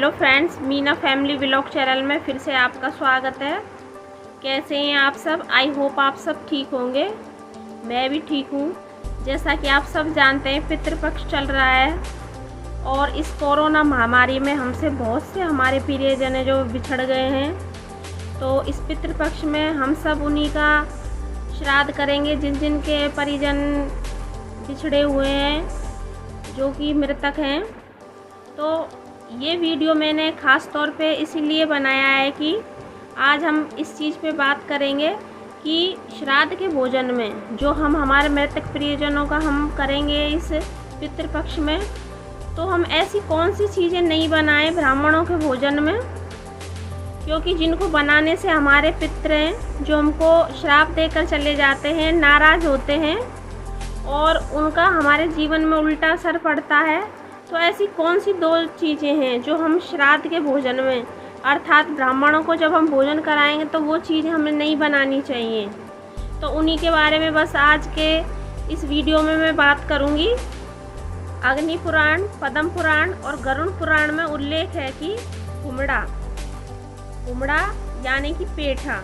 Hello friends, Meena family vlog channel में फिर से आपका स्वागत है। कैसे हैं आप सब? आई होप आप सब ठीक होंगे। मैं भी ठीक हूँ। जैसा कि आप सब जानते हैं, पितृपक्ष चल रहा है और इस कोरोना महामारी में हमसे बहुत से हमारे प्रियजन हैं जो बिछड़ गए हैं। तो इस पितृपक्ष में हम सब उन्हीं का श्राद्ध करेंगे जिन जिन के परिजन बिछड़े हुए हैं, जो कि मृतक हैं। तो ये वीडियो मैंने ख़ास तौर पे इसीलिए बनाया है कि आज हम इस चीज़ पे बात करेंगे कि श्राद्ध के भोजन में जो हम हमारे मृतक प्रियजनों का हम करेंगे इस पितृपक्ष में, तो हम ऐसी कौन सी चीज़ें नहीं बनाएं ब्राह्मणों के भोजन में, क्योंकि जिनको बनाने से हमारे पितृ हैं जो हमको श्राप देकर चले जाते हैं, नाराज़ होते हैं और उनका हमारे जीवन में उल्टा असर पड़ता है। तो ऐसी कौन सी दो चीज़ें हैं जो हम श्राद्ध के भोजन में, अर्थात ब्राह्मणों को जब हम भोजन कराएंगे तो वो चीज़ें हमें नहीं बनानी चाहिए। तो उन्हीं के बारे में बस आज के इस वीडियो में मैं बात करूँगी। अग्नि पुराण, पद्म पुराण और गरुड़ पुराण में उल्लेख है कि कुमड़ा यानी कि पेठा,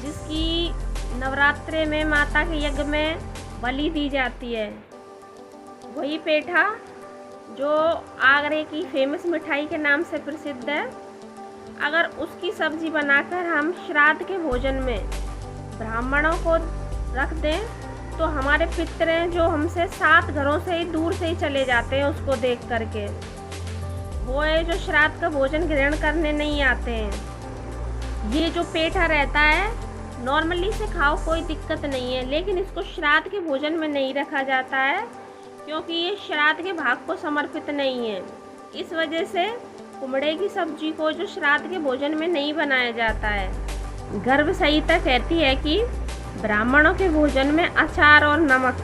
जिसकी नवरात्रे में माता के यज्ञ में बलि दी जाती है, वही पेठा जो आगरे की फेमस मिठाई के नाम से प्रसिद्ध है, अगर उसकी सब्ज़ी बनाकर हम श्राद्ध के भोजन में ब्राह्मणों को रख दें तो हमारे पितृ हैं जो हमसे 7 घरों से ही दूर से ही चले जाते हैं उसको देख करके। वो है जो श्राद्ध का भोजन ग्रहण करने नहीं आते हैं। ये जो पेठा रहता है नॉर्मली से खाओ, कोई दिक्कत नहीं है, लेकिन इसको श्राद्ध के भोजन में नहीं रखा जाता है क्योंकि ये श्राद्ध के भाग को समर्पित नहीं है। इस वजह से कुमड़े की सब्जी को जो श्राद्ध के भोजन में नहीं बनाया जाता है। गर्भ संहिता कहती है कि ब्राह्मणों के भोजन में अचार और नमक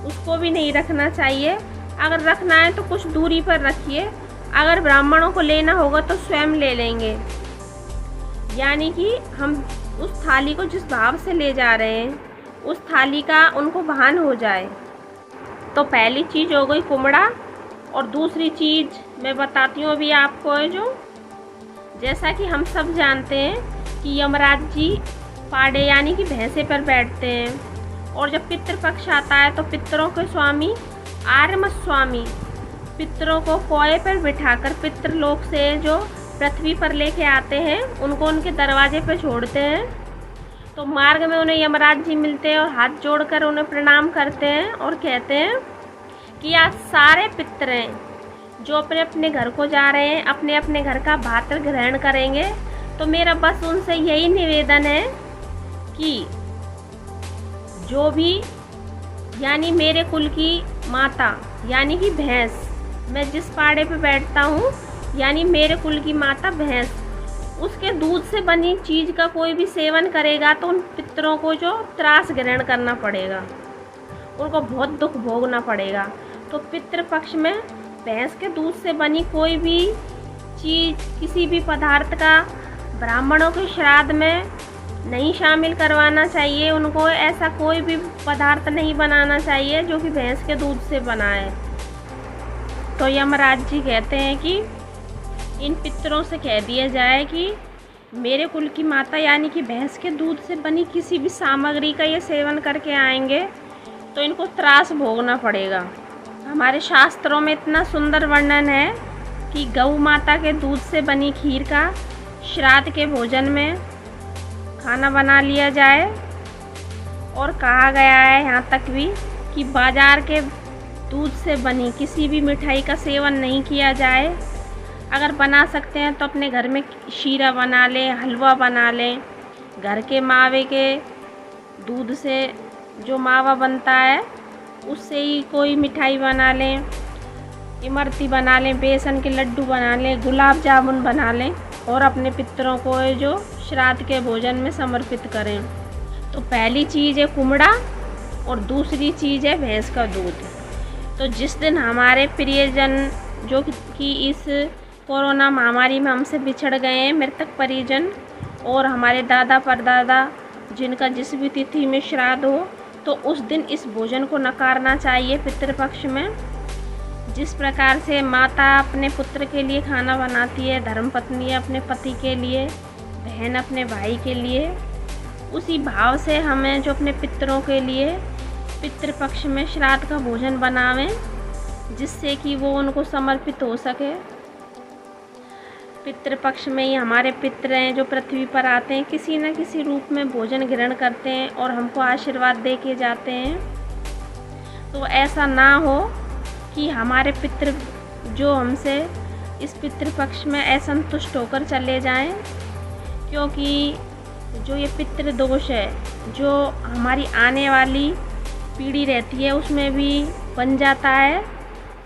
उसको भी नहीं रखना चाहिए। अगर रखना है तो कुछ दूरी पर रखिए, अगर ब्राह्मणों को लेना होगा तो स्वयं ले लेंगे, यानी कि हम उस थाली को जिस भाव से ले जा रहे हैं उस थाली का उनको भान हो जाए। तो पहली चीज़ हो गई कुमड़ा, और दूसरी चीज़ मैं बताती हूँ अभी आपको है जो, जैसा कि हम सब जानते हैं कि यमराज जी पाड़े यानी कि भैंसे पर बैठते हैं, और जब पितृपक्ष आता है तो पितरों के स्वामी आर्यमत स्वामी पितरों को कोए पर बिठाकर पितृलोक से जो पृथ्वी पर लेके आते हैं उनको उनके दरवाजे पर छोड़ते हैं। तो मार्ग में उन्हें यमराज जी मिलते हैं और हाथ जोड़कर उन्हें प्रणाम करते हैं और कहते हैं कि आज सारे पितृ हैं जो अपने अपने घर को जा रहे हैं, अपने अपने घर का भात ग्रहण करेंगे। तो मेरा बस उनसे यही निवेदन है कि जो भी यानी मेरे कुल की माता यानी कि भैंस, मैं जिस पाड़े पे बैठता हूँ यानी मेरे कुल की माता भैंस, उसके दूध से बनी चीज़ का कोई भी सेवन करेगा तो उन पितरों को जो त्रास ग्रहण करना पड़ेगा, उनको बहुत दुख भोगना पड़ेगा। तो पितृपक्ष में भैंस के दूध से बनी कोई भी चीज़, किसी भी पदार्थ का ब्राह्मणों के श्राद्ध में नहीं शामिल करवाना चाहिए। उनको ऐसा कोई भी पदार्थ नहीं बनाना चाहिए जो कि भैंस के दूध से बना है। तो यमराज जी कहते हैं कि इन पितरों से कह दिया जाए कि मेरे कुल की माता यानी कि भैंस के दूध से बनी किसी भी सामग्री का ये सेवन करके आएंगे तो इनको त्रास भोगना पड़ेगा। हमारे शास्त्रों में इतना सुंदर वर्णन है कि गौ माता के दूध से बनी खीर का श्राद्ध के भोजन में खाना बना लिया जाए, और कहा गया है यहाँ तक भी कि बाजार के दूध से बनी किसी भी मिठाई का सेवन नहीं किया जाए। अगर बना सकते हैं तो अपने घर में शीरा बना लें, हलवा बना लें, घर के मावे के दूध से जो मावा बनता है उससे ही कोई मिठाई बना लें, इमरती बना लें, बेसन के लड्डू बना लें, गुलाब जामुन बना लें और अपने पितरों को जो श्राद्ध के भोजन में समर्पित करें। तो पहली चीज़ है कुमड़ा और दूसरी चीज़ है भैंस का दूध। तो जिस दिन हमारे प्रियजन जो कि इस कोरोना महामारी में हमसे बिछड़ गए हैं, मृतक परिजन, और हमारे दादा परदादा जिनका जिस भी तिथि में श्राद्ध हो, तो उस दिन इस भोजन को नकारना चाहिए पितृपक्ष में। जिस प्रकार से माता अपने पुत्र के लिए खाना बनाती है, धर्मपत्नी अपने पति के लिए, बहन अपने भाई के लिए, उसी भाव से हमें जो अपने पितरों के लिए पितृपक्ष में श्राद्ध का भोजन बनावें, जिससे कि वो उनको समर्पित हो सके। पितृपक्ष में ही हमारे पितर हैं जो पृथ्वी पर आते हैं, किसी न किसी रूप में भोजन ग्रहण करते हैं और हमको आशीर्वाद दे के जाते हैं। तो ऐसा ना हो कि हमारे पितृ जो हमसे इस पितृपक्ष में असंतुष्ट होकर चले जाएं, क्योंकि जो ये पितृ दोष है जो हमारी आने वाली पीढ़ी रहती है उसमें भी बन जाता है,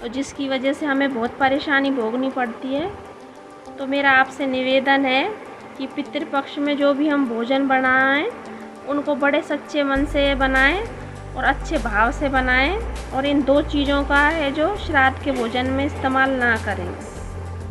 और जिसकी वजह से हमें बहुत परेशानी भोगनी पड़ती है। तो मेरा आपसे निवेदन है कि पितृपक्ष में जो भी हम भोजन बनाएं उनको बड़े सच्चे मन से बनाएं और अच्छे भाव से बनाएं, और इन 2 चीज़ों का है जो श्राद्ध के भोजन में इस्तेमाल ना करें।